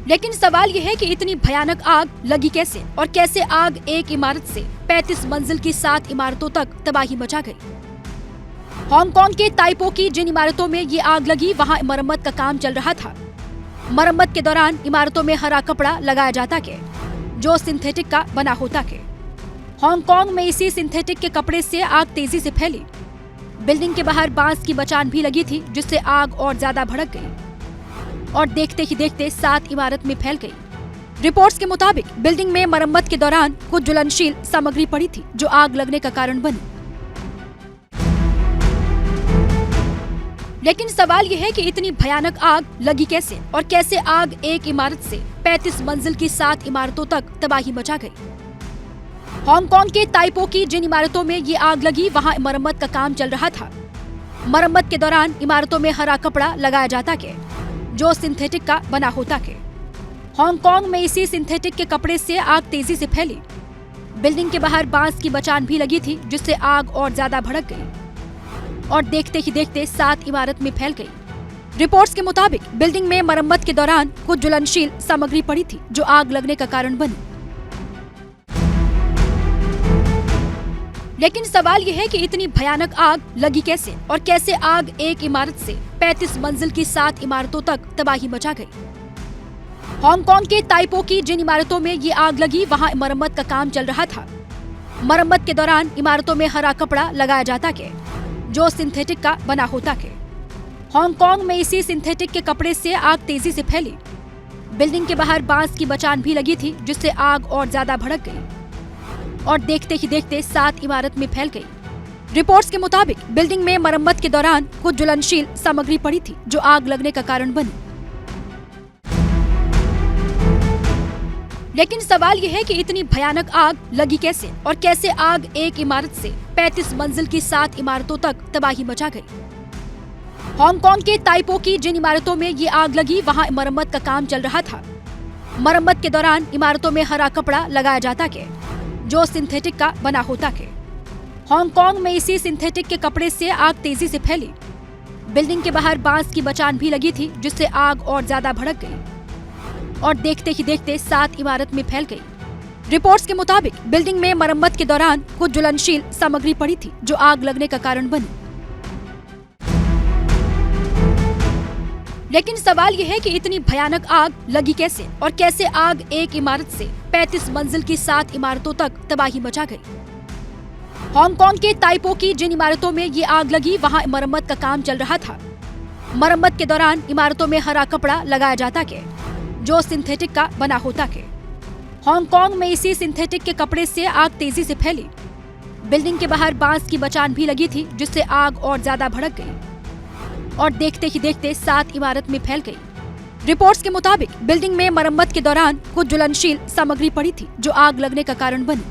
लेकिन सवाल ये है कि इतनी भयानक आग लगी कैसे और कैसे आग एक इमारत से 35 मंजिल की 7 इमारतों तक तबाही मचा गई। हांगकांग के ताइपो की जिन इमारतों में ये आग लगी वहां मरम्मत का काम चल रहा था। मरम्मत के दौरान इमारतों में हरा कपड़ा लगाया जाता के जो सिंथेटिक का बना होता के। हांगकांग में इसी सिंथेटिक के कपड़े से आग तेजी से फैली। बिल्डिंग के बाहर बांस की मचान भी लगी थी जिससे आग और ज्यादा भड़क गई और देखते ही देखते 7 इमारत में फैल गई। रिपोर्ट्स के मुताबिक बिल्डिंग में मरम्मत के दौरान कुछ ज्वलनशील सामग्री पड़ी थी जो आग लगने का कारण बनी। लेकिन सवाल यह है कि इतनी भयानक आग लगी कैसे और कैसे आग एक इमारत से 35 मंजिल की 7 इमारतों तक तबाही मचा गई। हांगकांग के ताइपो की जिन इमारतों में ये आग लगी वहां मरम्मत का काम चल रहा था। मरम्मत के दौरान इमारतों में हरा कपड़ा लगाया जाता के जो सिंथेटिक का बना होता के। हांगकांग में इसी सिंथेटिक के कपड़े से आग तेजी से फैली। बिल्डिंग के बाहर बांस की मचान भी लगी थी जिससे आग और ज्यादा भड़क गई और देखते ही देखते 7 इमारत में फैल गई। रिपोर्ट्स के मुताबिक बिल्डिंग में मरम्मत के दौरान कुछ ज्वलनशील सामग्री पड़ी थी जो आग लगने का कारण बनी। लेकिन सवाल यह है कि इतनी भयानक आग लगी कैसे और कैसे आग एक इमारत से 35 मंजिल की 7 इमारतों तक तबाही मचा गई। हांगकांग के ताइपो की जिन इमारतों में ये आग लगी वहां मरम्मत का काम चल रहा था। मरम्मत के दौरान इमारतों में हरा कपड़ा लगाया जाता के जो सिंथेटिक का बना होता के। हांगकांग में इसी सिंथेटिक के कपड़े से आग तेजी से फैली। बिल्डिंग के बाहर बांस की मचान भी लगी थी जिससे आग और ज्यादा भड़क गई और देखते ही देखते 7 इमारत में फैल गई। रिपोर्ट्स के मुताबिक बिल्डिंग में मरम्मत के दौरान कुछ ज्वलनशील सामग्री पड़ी थी जो आग लगने का कारण बनी। लेकिन सवाल यह है कि इतनी भयानक आग लगी कैसे और कैसे आग एक इमारत से 35 मंजिल की 7 इमारतों तक तबाही मचा गई। हांगकांग के ताइपो की जिन इमारतों में ये आग लगी वहां मरम्मत का काम चल रहा था। मरम्मत के दौरान इमारतों में हरा कपड़ा लगाया जाता के जो सिंथेटिक का बना होता के। हांगकांग में इसी सिंथेटिक के कपड़े से आग तेजी से फैली। बिल्डिंग के बाहर बांस की मचान भी लगी थी जिससे आग और ज्यादा भड़क गई और देखते ही देखते 7 इमारत में फैल गई। रिपोर्ट्स के मुताबिक बिल्डिंग में मरम्मत के दौरान कुछ ज्वलनशील सामग्री पड़ी थी जो आग लगने का कारण बनी। लेकिन सवाल यह है कि इतनी भयानक आग लगी कैसे और कैसे आग एक इमारत से 35 मंजिल की 7 इमारतों तक तबाही मचा गई। हांगकांग के ताइपो की जिन इमारतों में ये आग लगी वहां मरम्मत का काम चल रहा था। मरम्मत के दौरान इमारतों में हरा कपड़ा लगाया जाता के जो सिंथेटिक का बना होता के। हांगकांग में इसी सिंथेटिक के कपड़े से आग तेजी से फैली। बिल्डिंग के बाहर बांस की मचान भी लगी थी जिससे आग और ज्यादा भड़क गई और देखते ही देखते 7 इमारत में फैल गई। रिपोर्ट्स के मुताबिक बिल्डिंग में मरम्मत के दौरान कुछ ज्वलनशील सामग्री पड़ी थी जो आग लगने का कारण बनी।